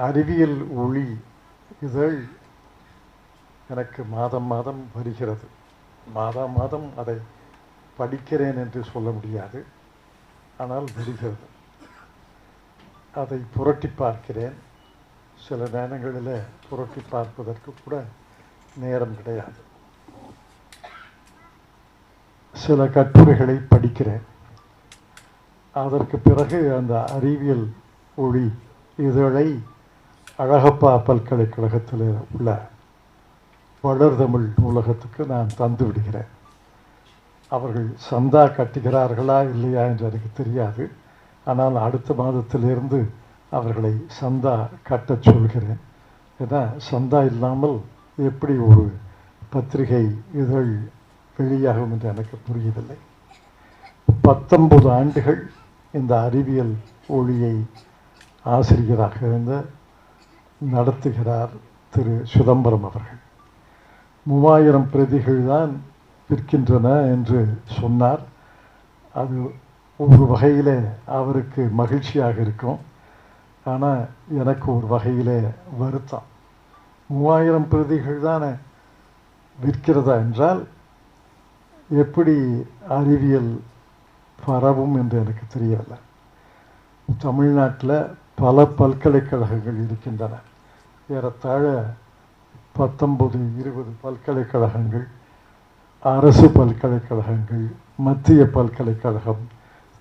அறிவியல் ஒளி இதழ் எனக்கு மாதம் மாதம் வருகிறது. மாதம் மாதம் அதை படிக்கிறேன் என்று சொல்ல முடியாது, ஆனால் வருகிறது. அதை புரட்டி பார்க்கிறேன். சில நேரங்களில் புரட்டி பார்ப்பதற்கு கூட நேரம் கிடையாது. சில கட்டுரைகளை படிக்கிறேன். அதற்கு பிறகு அந்த அறிவியல் ஒளி இதழை அழகப்பா பல்கலைக்கழகத்தில் உள்ள வளர்தமிழ் நூலகத்துக்கு நான் தந்து விடுகிறேன். அவர்கள் சந்தா கட்டுகிறார்களா இல்லையா என்று எனக்கு தெரியாது. ஆனால் அடுத்த மாதத்திலிருந்து அவர்களை சந்தா கட்டச் சொல்கிறேன். ஏன்னா சந்தா இல்லாமல் எப்படி ஒரு பத்திரிகை இதழ் வெளியாகும் என்று எனக்கு புரியவில்லை. 19 ஆண்டுகள் இந்த அறிவியல் ஒளியை ஆசிரியராக இருந்து நடத்துகிறார் திரு சிதம்பரம் அவர்கள். 3000 பிரதிகள் தான் விற்கின்றன என்று சொன்னார். அது ஒரு வகையில் அவருக்கு மகிழ்ச்சியாக இருக்கும். ஆனால் எனக்கு ஒரு வகையில் வருத்தம். 3000 பிரதிகள் தானே விற்கிறதா என்றால் எப்படி அறிவியல் பரவும் என்று எனக்கு தெரியவில்லை. தமிழ்நாட்டில் பல பல்கலைக்கழகங்கள் இருக்கின்றன. ஏறத்தாழ 19-20 பல்கலைக்கழகங்கள், அரசு பல்கலைக்கழகங்கள், மத்திய பல்கலைக்கழகம்,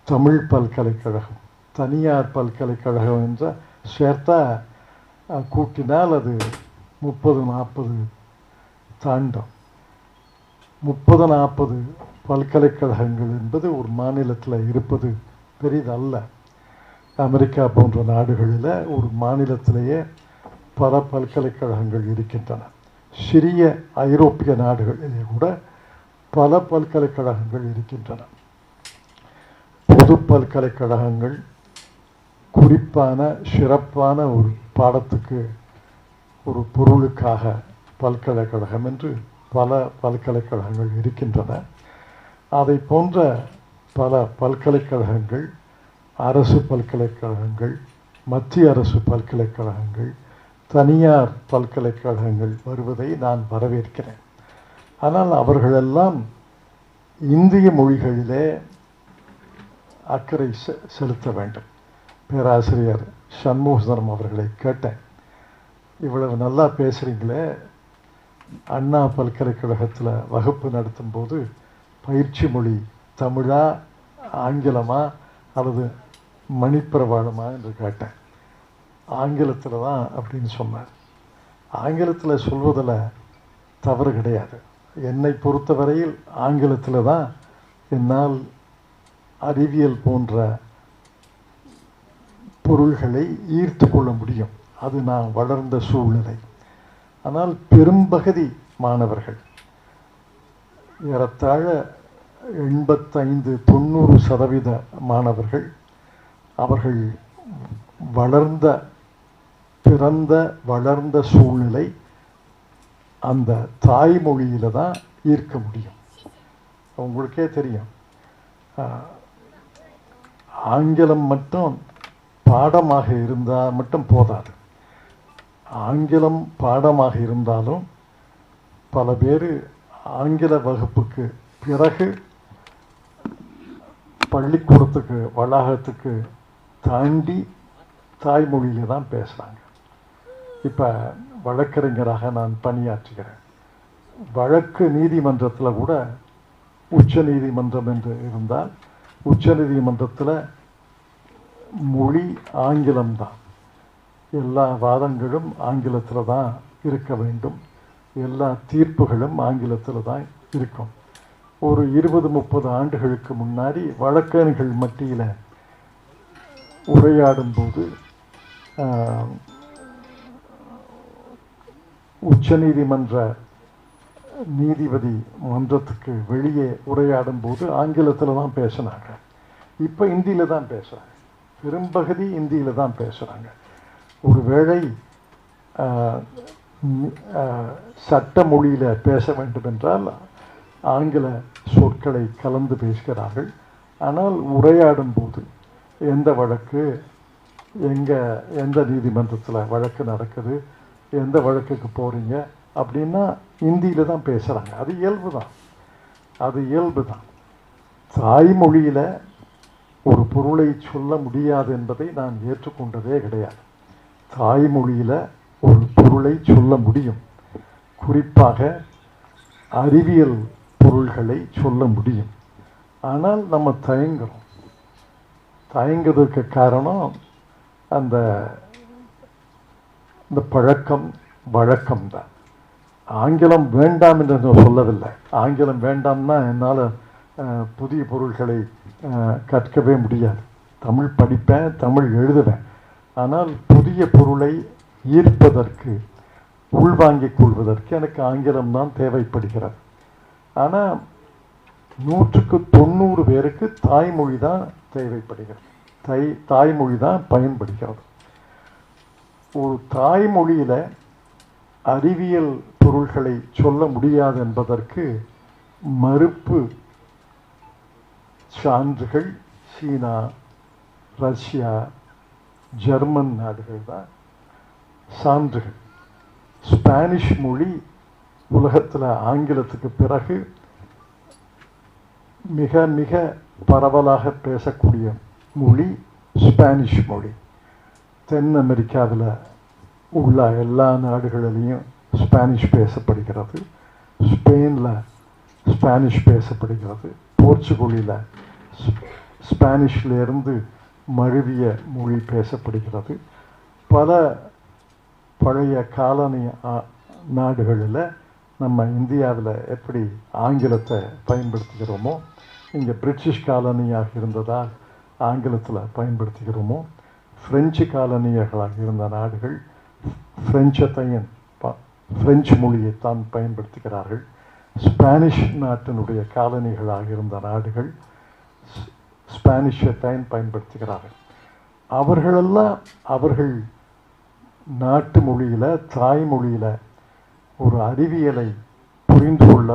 தமிழ் பல்கலைக்கழகம், தனியார் பல்கலைக்கழகம் என்ற சேர்த்தா கூட்டினால் அது 30-40 தாண்டும். 30-40 பல்கலைக்கழகங்கள் என்பது ஒரு மாநிலத்தில் இருப்பது பெரிதல்ல. அமெரிக்கா போன்ற நாடுகளில் ஒரு மாநிலத்திலேயே பல பல்கலைக்கழகங்கள் இருக்கின்றன. சிறிய ஐரோப்பிய நாடுகளிலே கூட பல பல்கலைக்கழகங்கள் இருக்கின்றன. பொது பல்கலைக்கழகங்கள் குறிப்பான சிறப்பான ஒரு பாடத்துக்கு ஒரு பொருளுக்காக பல்கலைக்கழகம் என்று பல பல்கலைக்கழகங்கள் இருக்கின்றன. அதை போன்ற பல பல்கலைக்கழகங்கள், அரசு பல்கலைக்கழகங்கள், மத்திய அரசு பல்கலைக்கழகங்கள், தனியார் பல்கலைக்கழகங்கள் வருவதை நான் வரவேற்கிறேன். ஆனால் அவர்களெல்லாம் இந்திய மொழிகளிலே அக்கறை செலுத்த வேண்டும். பேராசிரியர் சண்முகசுந்தரம் அவர்களை கேட்டேன், இவ்வளவு நல்லா பேசுகிறீங்களே, அண்ணா பல்கலைக்கழகத்தில் வகுப்பு நடத்தும்போது பயிற்சி மொழி தமிழா ஆங்கிலமா அல்லது மணிப்பிரவாளமா என்று கேட்டேன். ஆங்கிலத்தில் தான் அப்படின்னு சொன்னார். ஆங்கிலத்தில் சொல்வதில் தவறு கிடையாது. என்னை பொறுத்தவரையில் ஆங்கிலத்தில் தான் என்னால் அறிவியல் போன்ற பொருள்களை ஈர்த்து கொள்ள முடியும். அது நான் வளர்ந்த சூழ்நிலை. ஆனால் பெரும்பகுதி மாணவர்கள், ஏறத்தாழ 85-90% மாணவர்கள், அவர்கள் வளர்ந்த சூழ்நிலை அந்த தாய்மொழியில் தான் ஈர்க்க முடியும். உங்களுக்கே தெரியும், ஆங்கிலம் மட்டும் பாடமாக இருந்தால் மட்டும் போதாது. ஆங்கிலம் பாடமாக இருந்தாலும் பல பேர் ஆங்கில வகுப்புக்கு பிறகு பள்ளிக்கூடத்துக்கு வளாகத்துக்கு தாண்டி தாய்மொழியில் தான் பேசுகிறாங்க. இப்போ வழக்கறிஞராக நான் பணியாற்றுகிறேன். வழக்கு நீதிமன்றத்தில் கூட உச்ச நீதிமன்றம் என்று இருந்தால் உச்ச நீதிமன்றத்தில் மொழி ஆங்கிலம்தான். எல்லா வாதங்களும் ஆங்கிலத்தில் தான் இருக்க வேண்டும். எல்லா தீர்ப்புகளும் ஆங்கிலத்தில் தான் இருக்கும். ஒரு 20-30 ஆண்டுகளுக்கு முன்னாடி வழக்கறிஞர்கள் மத்தியில் உரையாடும் போது உச்ச நீதிமன்ற நீதிபதி மன்றத்துக்கு வெளியே உரையாடும் போது ஆங்கிலத்தில் தான் பேசினாங்க. இப்போ இந்தியில் தான் பேசுகிறாங்க. பெரும்பகுதி இந்தியில் தான் பேசுகிறாங்க. ஒருவேளை சட்ட மொழியில் பேச வேண்டும் என்றால் ஆங்கில சொற்களை கலந்து பேசுகிறார்கள். ஆனால் உரையாடும் போது எந்த வழக்கு எந்த நீதிமன்றத்தில் வழக்கு நடக்குது, எந்த வழக்குக்கு போகிறீங்க அப்படின்னா இந்தியில் தான் பேசுகிறாங்க. அது இயல்பு தான், அது இயல்பு தான். தாய்மொழியில் ஒரு பொருளை சொல்ல முடியாது என்பதை நான் ஏற்றுக்கொண்டதே கிடையாது. தாய்மொழியில் ஒரு பொருளை சொல்ல முடியும். குறிப்பாக அறிவியல் பொருள்களை சொல்ல முடியும். ஆனால் நம்ம தயங்குறதுக்கு காரணம் அந்த பழக்கம் வழக்கம்தான். ஆங்கிலம் வேண்டாம் என்று நான் சொல்லவில்லை. ஆங்கிலம் வேண்டாம்னா என்னால் புதிய பொருள்களை கற்கவே முடியாது. தமிழ் படிப்பேன், தமிழ் எழுதுவேன். ஆனால் புதிய பொருளை ஈர்ப்பதற்கு, உள்வாங்கிக் கொள்வதற்கு எனக்கு ஆங்கிலம் தான் தேவைப்படுகிறது. ஆனால் 100க்கு 90 பேருக்கு தாய்மொழி தான் தேவைப்படுகிறது, தாய்மொழி தான் பயன்படுகிறது. ஒரு தாய்மொழியில் அறிவியல் பொருள்களை சொல்ல முடியாது என்பதற்கு மறுப்பு சான்றுகள் சீனா, ரஷ்யா, ஜெர்மன் நாடுகள் தான் சான்றுகள். ஸ்பானிஷ் மொழி உலகத்தில் ஆங்கிலத்துக்கு பிறகு மிக மிக பரவலாக பேசக்கூடிய மொழி ஸ்பானிஷ் மொழி. தென் அமெரிக்காவில் உள்ள எல்லா நாடுகளிலையும் ஸ்பானிஷ் பேசப்படுகிறது. ஸ்பெயினில் ஸ்பானிஷ் பேசப்படுகிறது. போர்ச்சுகலில் ஸ்பானிஷ்லேருந்து மழுவிய மொழி பேசப்படுகிறது. பல பழைய காலனி நாடுகளில் நம்ம இந்தியாவில் எப்படி ஆங்கிலத்தை பயன்படுத்துகிறோமோ, இங்கே பிரிட்டிஷ் காலனியாக இருந்ததால் ஆங்கிலத்தில் பயன்படுத்துகிறோமோ, ஃப்ரெஞ்சு காலனியர்களாக இருந்த நாடுகள் ஃப்ரெஞ்சு மொழியைத்தான் பயன்படுத்துகிறார்கள். ஸ்பானிஷ் நாட்டினுடைய காலனிகளாக இருந்த நாடுகள் ஸ்பானிஷை பயன்படுத்துகிறார்கள். அவர்களெல்லாம் அவர்கள் நாட்டு மொழியில், தாய்மொழியில் ஒரு அறிவியலை புரிந்து கொள்ள,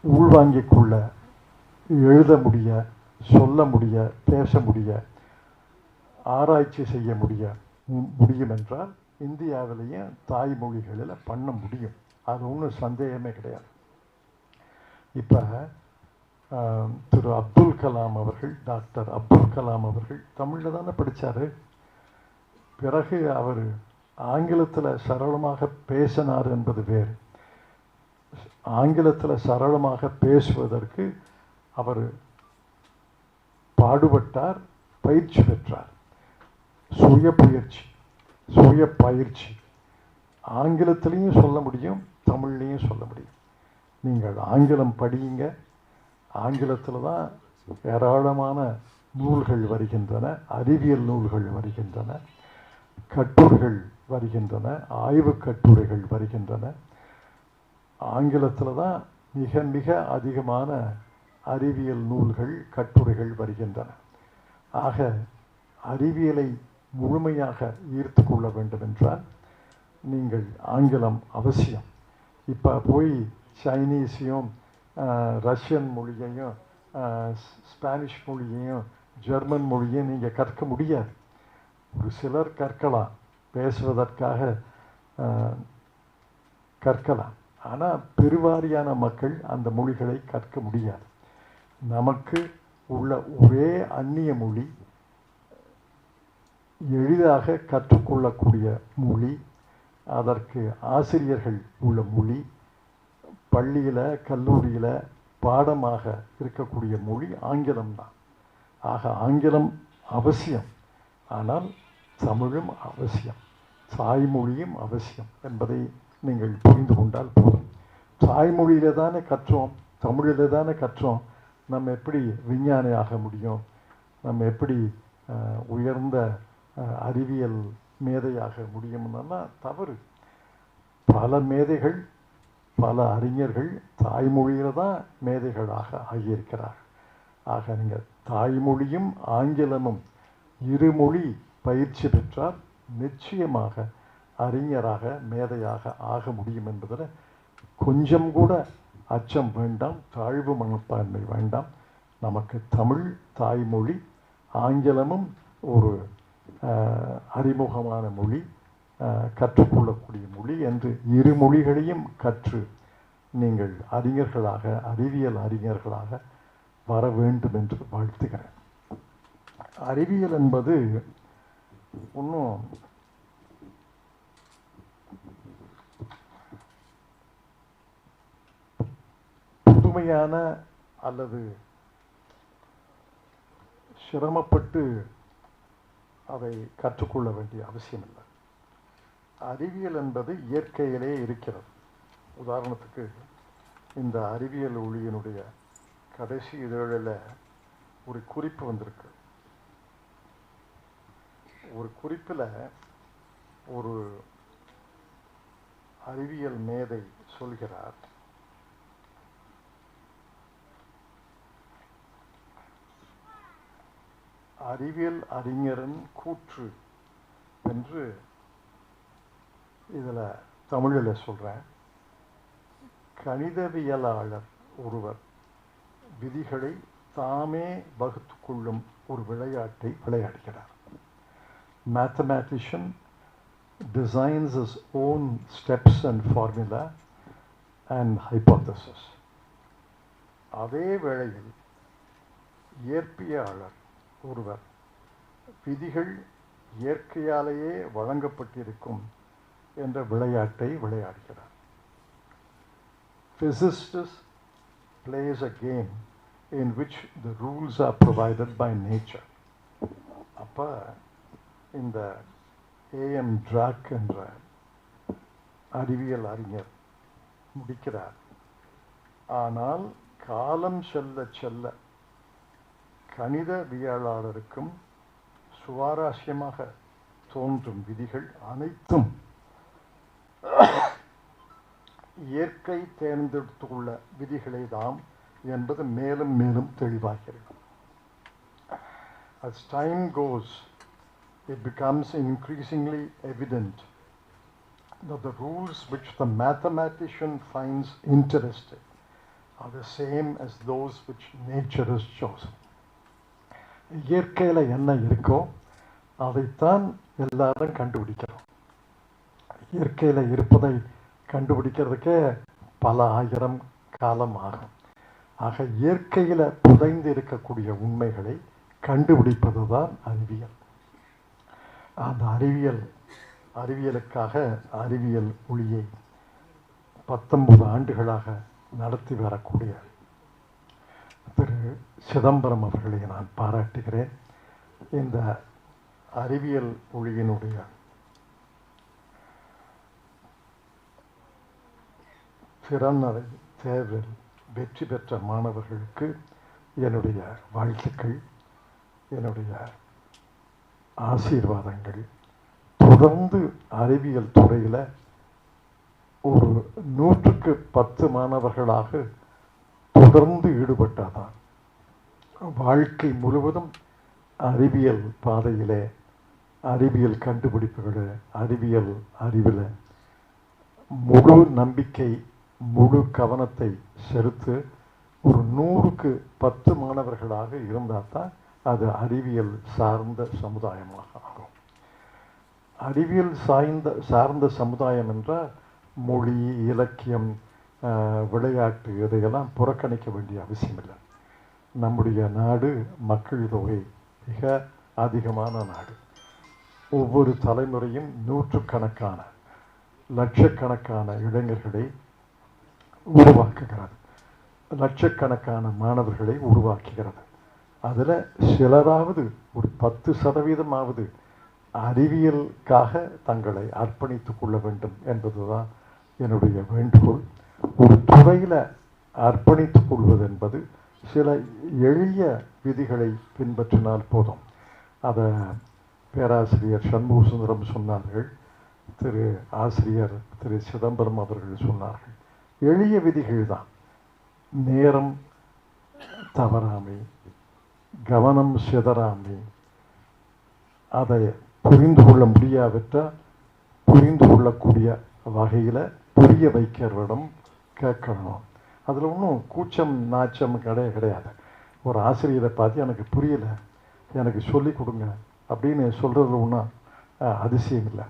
உள்வாங்கிக் கொள்ள, எழுத முடிய, சொல்ல முடிய, பேச முடிய, ஆராய்ச்சி செய்ய முடியும் என்றால் இந்தியாவிலேயே தாய்மொழிகளில் பண்ண முடியும். அது ஒன்றும் சந்தேகமே கிடையாது. இப்போ திரு அப்துல் கலாம் அவர்கள், டாக்டர் அப்துல் கலாம் அவர்கள் தமிழில் தானே படித்தார். பிறகு அவர் ஆங்கிலத்தில் சரளமாக பேசினார் என்பது வேறு. ஆங்கிலத்தில் சரளமாக பேசுவதற்கு அவர் பாடுபட்டார், பயிற்சி பெற்றார். சுய பயிற்சி. ஆங்கிலத்திலையும் சொல்ல முடியும், தமிழ்லையும் சொல்ல முடியும். நீங்கள் ஆங்கிலம் படியுங்க. ஆங்கிலத்தில் தான் ஏராளமான நூல்கள் வருகின்றன, அறிவியல் நூல்கள் வருகின்றன, கட்டுரைகள் வருகின்றன, ஆய்வுக் கட்டுரைகள் வருகின்றன. ஆங்கிலத்தில் தான் மிக மிக அதிகமான அறிவியல் நூல்கள், கட்டுரைகள் வருகின்றன. ஆக அறிவியலை முழுமையாக ஈர்த்து கொள்ள வேண்டும் என்றால் நீங்கள் ஆங்கிலம் அவசியம். இப்போ போய் சைனீஸையும் ரஷ்யன் மொழியையும் ஸ்பானிஷ் மொழியையும் ஜெர்மன் மொழியையும் நீங்கள் கற்க முடியாது. ஒரு சிலர் கற்கலாம், பேசுவதற்காக கற்கலாம். ஆனால் பெருவாரியான மக்கள் அந்த மொழிகளை கற்க முடியாது. நமக்கு உள்ள ஒரே அந்நிய மொழி, எளிதாக கற்றுக்கொள்ளக்கூடிய மொழி, அதற்கு ஆசிரியர்கள் உள்ள மொழி, பள்ளியில் கல்லூரியில் பாடமாக இருக்கக்கூடிய மொழி ஆங்கிலம்தான். ஆக ஆங்கிலம் அவசியம். ஆனால் தமிழும் அவசியம், தாய்மொழியும் அவசியம் என்பதை நீங்கள் புரிந்து கொண்டால் போதும். தாய்மொழியில் தானே கற்றோம், தமிழில் தானே கற்றோம். நம்ம எப்படி விஞ்ஞானி ஆக முடியும்? நம்ம எப்படி உயர்ந்த அறிவியல் மேதையாக முடியும்னா தவறு. பல மேதைகள், பல அறிஞர்கள் தாய்மொழியில் தான் மேதைகளாக ஆகியிருக்கிறார். ஆக நீங்கள் தாய்மொழியும் ஆங்கிலமும் இருமொழி பயிற்சி பெற்றால் நிச்சயமாக அறிஞராக, மேதையாக ஆக முடியும் என்பதில் கொஞ்சம் கூட அச்சம் வேண்டாம், தாழ்வு மனப்பான்மை வேண்டாம். நமக்கு தமிழ் தாய்மொழி, ஆங்கிலமும் ஒரு அறிமுகமான மொழி, கற்றுக்கொள்ளக்கூடிய மொழி என்று இரு மொழிகளையும் கற்று நீங்கள் அறிஞர்களாக, அறிவியல் அறிஞர்களாக வர வேண்டும் என்று வாழ்த்துகிறேன். அறிவியல் என்பது இன்னும் புதுமையான அல்லது சிரமப்பட்டு அதை கற்றுக்கொள்ள வேண்டிய அவசியம் இல்லை. அறிவியல் என்பது இயற்கையிலே இருக்கிறது. உதாரணத்துக்கு இந்த அறிவியல் ஒளியினுடைய கடைசி இதழில் ஒரு குறிப்பு வந்திருக்கு. ஒரு குறிப்பில் ஒரு அறிவியல் மேதை சொல்கிறார், அறிவியல் அறிஞரின் கூற்று என்று இதில் தமிழில் சொல்கிறேன். கணிதவியலாளர் ஒருவர் விதிகளை தாமே வகுத்து கொள்ளும் ஒரு விளையாட்டை விளையாடுகிறார். Mathematician designs his own steps and formula and hypothesis. அதே வேளையில் இயற்பியலாளர் ஒருவர் விதிகள் இயற்கையாலேயே வழங்கப்பட்டிருக்கும் என்ற விளையாட்டை விளையாடுகிறார். Physicist plays a game in which the rules are provided by nature. அப்போ இந்த A.M. Drake என்ற அறிவியல் அறிஞர் முடிக்கிறார், ஆனால் காலம் செல்ல செல்ல கணிதவியலாளருக்கும் சுவாரஸ்யமாக தோன்றும் விதிகள் அனைத்தும் இயற்கை தேர்ந்தெடுத்துள்ள விதிகளை தாம் என்பது மேலும் மேலும் தெளிவாகிறது. As time goes, it becomes increasingly evident that the rules which the mathematician finds interesting are the same as those which nature has chosen. இயற்கையில் என்ன இருக்கோ அதைத்தான் எல்லாரும் கண்டுபிடிக்கிறோம். இயற்கையில் இருப்பதை கண்டுபிடிக்கிறதுக்கே பல ஆயிரம் காலம் ஆகும். ஆக இயற்கையில் புதைந்து இருக்கக்கூடிய உண்மைகளை கண்டுபிடிப்பது தான் அறிவியல். அந்த அறிவியலுக்காக அறிவியல் ஒளியை 19 ஆண்டுகளாக நடத்தி வரக்கூடிய திரு சிதம்பரம் அவர்களை நான் பாராட்டுகிறேன். இந்த அறிவியல் ஒளியினுடைய திறனறை தேர்வில் வெற்றி பெற்ற மாணவர்களுக்கு என்னுடைய வாழ்த்துக்கள், என்னுடைய ஆசீர்வாதங்கள். தொடர்ந்து அறிவியல் துறையில் ஒரு 100க்கு 10 மாணவர்களாக தொடர்ந்து ஈடுபட்டாதான் வாழ்க்கை முழுவதும் அறிவியல் பாதையிலே, அறிவியல் கண்டுபிடிப்புகளை, அறிவியல் அறிவில் முழு நம்பிக்கை, முழு கவனத்தை செலுத்து ஒரு 100க்கு 10 மாணவர்களாக இருந்தால் தான் அது அறிவியல் சார்ந்த சமுதாயமாக ஆகும். அறிவியல் சார்ந்த சமுதாயம் என்றால் மொழி, இலக்கியம், விளையாட்டு இதையெல்லாம் புறக்கணிக்க வேண்டிய அவசியம் இல்லை. நம்முடைய நாடு மக்கள் தொகை மிக அதிகமான நாடு. ஒவ்வொரு தலைமுறையும் நூற்றுக்கணக்கான, லட்சக்கணக்கான இளைஞர்களை உருவாக்குகிறது, லட்சக்கணக்கான மாணவர்களை உருவாக்குகிறது. அதில் சிலராவது ஒரு 10% அறிவியலுக்காக தங்களை அர்ப்பணித்துக் கொள்ள வேண்டும் என்பதுதான் என்னுடைய வேண்டுகோள். ஒரு துறையில் அர்ப்பணித்துக் கொள்வது என்பது சில எளிய விதிகளை பின்பற்றினால் போதும். அதை பேராசிரியர் சண்முக சுந்தரம் சொன்னார்கள், திரு ஆசிரியர் திரு சிதம்பரம் அவர்கள் சொன்னார்கள். எளிய விதிகள் தான். நேரம் தவறாமை, கவனம் சிதறாமை, அதை புரிந்து கொள்ள முடியாவிட்டால் புரிந்து கொள்ளக்கூடிய வகையில் புரிய வைக்கிறவிடம் கேட்கணும். அதில் ஒன்றும் கூச்சம் நாச்சம் கிடையாது. ஒரு ஆசிரியரை பார்த்து எனக்கு புரியலை, எனக்கு சொல்லிக் கொடுங்க அப்படின்னு சொல்கிறது ஒன்றும் அதிசயம் இல்லை.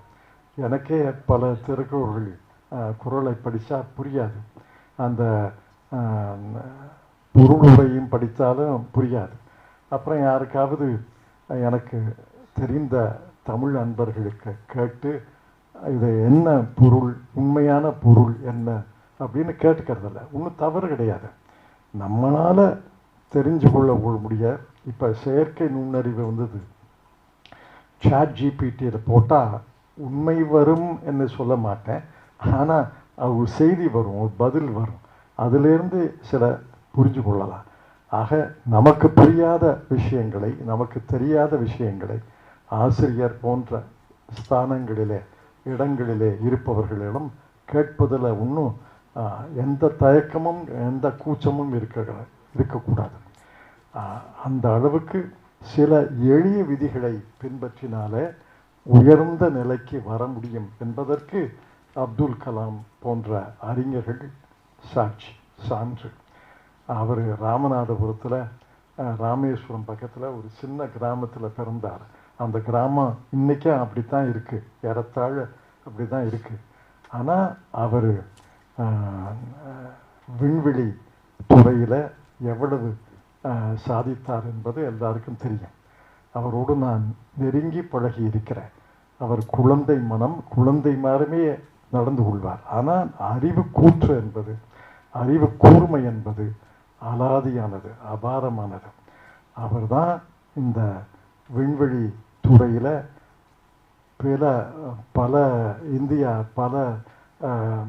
எனக்கே பல திருக்குறள் குறளை படித்தா புரியாது, அந்த பொருளுரையும் படித்தாலும் புரியாது. அப்புறம் யாருக்காவது எனக்கு தெரிந்த தமிழ் நண்பர்களுக்கு கேட்டு இது என்ன பொருள், உண்மையான பொருள் என்ன அப்படின்னு கேட்டுக்கிறதில்ல. ஒன்றும் தவறு கிடையாது, நம்மளால் தெரிஞ்சு கொள்ள முடியாது. இப்போ செயற்கை நுண்ணறிவு வந்தது, ChatGPT போட்டால் உண்மை வரும் என்று சொல்ல மாட்டேன், ஆனால் ஒரு செய்தி வரும், ஒரு பதில் வரும், அதிலிருந்து சில புரிஞ்சு கொள்ளலாம். ஆக நமக்கு புரியாத விஷயங்களை, நமக்கு தெரியாத விஷயங்களை ஆசிரியர் போன்ற ஸ்தானங்களிலே இடங்களிலே இருப்பவர்களிடம் கேட்பதில் ஒன்றும் எந்த தயக்கமும் எந்த கூச்சமும் இருக்கக்கூடாது. அந்த அளவுக்கு சில எளிய விதிகளை பின்பற்றினாலே உயர்ந்த நிலைக்கு வர முடியும் என்பதற்கு அப்துல் கலாம் போன்ற அறிஞர்கள் சான்று. அவர் ராமநாதபுரத்தில், ராமேஸ்வரம் பக்கத்தில் ஒரு சின்ன கிராமத்தில் பிறந்தார். அந்த கிராமம் இன்றைக்கும் அப்படி தான் இருக்குது, ஏறத்தாழ அப்படி தான் இருக்குது. ஆனால் அவர் விண்வெளி துறையில் எவ்வளவு சாதித்தார் என்பது எல்லாருக்கும் தெரியும். அவரோடு நான் நெருங்கி பழகி இருக்கிறேன். அவர் குழந்தை மனம், குழந்தை மாதிரியே நடந்து கொள்வார். ஆனால் அறிவு கூற்று என்பது, அறிவு கூர்மை என்பது அலாதியானது, அபாரமானது. அவர் தான் இந்த விண்வெளி துறையில் பல இந்தியா பல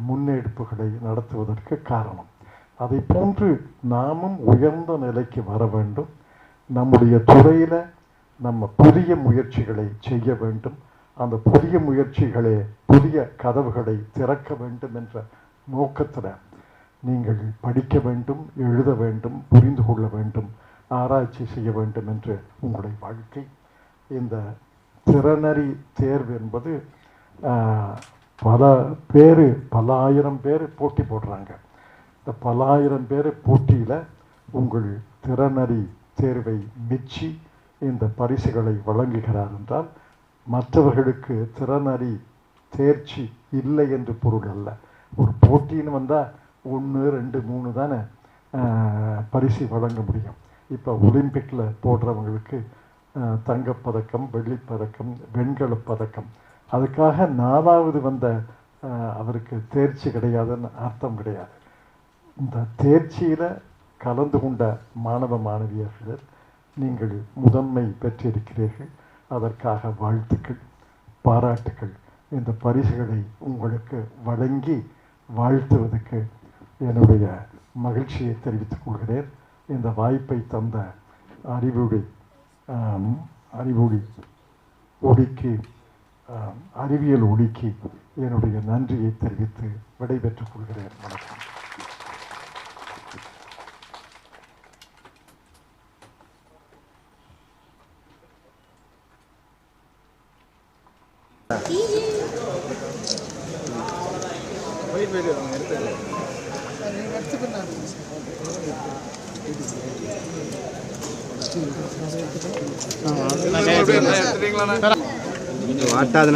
முன்னெடுப்புகளை நடத்துவதற்கு காரணம். அதை போன்று நாமும் உயர்ந்த நிலைக்கு வர வேண்டும். நம்முடைய துறையில் நம்ம புதிய முயற்சிகளை செய்ய வேண்டும். அந்த புதிய முயற்சிகளே புதிய கதவுகளை திறக்க வேண்டும் என்ற நோக்கத்தில் நீங்கள் படிக்க வேண்டும், எழுத வேண்டும், புரிந்து கொள்ள வேண்டும், ஆராய்ச்சி செய்ய வேண்டும் என்று உங்களுடைய வாழ்க்கை. இந்த திறனறி தேர்வு என்பது பல ஆயிரம் பேர் போட்டி போடுறாங்க. இந்த பல ஆயிரம் பேர் போட்டியில் உங்கள் திறனறி தேர்வை மெச்சி இந்த பரிசுகளை வழங்குகிறார் என்றால் மற்றவர்களுக்கு திறனறி தேர்ச்சி இல்லை என்று பொருள் அல்ல. ஒரு போட்டின்னு வந்தால் 1, 2, 3 தானே பரிசு வழங்க முடியும். இப்போ ஒலிம்பிக்கில் போடுறவங்களுக்கு தங்கப்பதக்கம், வெள்ளிப்பதக்கம், வெண்கலப் பதக்கம். அதுக்காக 4வது வந்த அவருக்கு தேர்ச்சி கிடையாதுன்னு அர்த்தம் கிடையாது. இந்த தேர்ச்சியில் கலந்து கொண்ட மாணவ மாணவியர்கள் நீங்கள் முதன்மை பெற்றிருக்கிறீர்கள். அதற்காக வாழ்த்துக்கள், பாராட்டுக்கள். இந்த பரிசுகளை உங்களுக்கு வழங்கி வாழ்த்துவதற்கு என்னுடைய மகிழ்ச்சியை தெரிவித்துக் கொள்கிறேன். இந்த வாய்ப்பை தந்த அறிவியல் ஒளிக்கு என்னுடைய நன்றியை தெரிவித்து விடைபெற்றுக் கொள்கிறேன். வணக்கம். வாட்டாத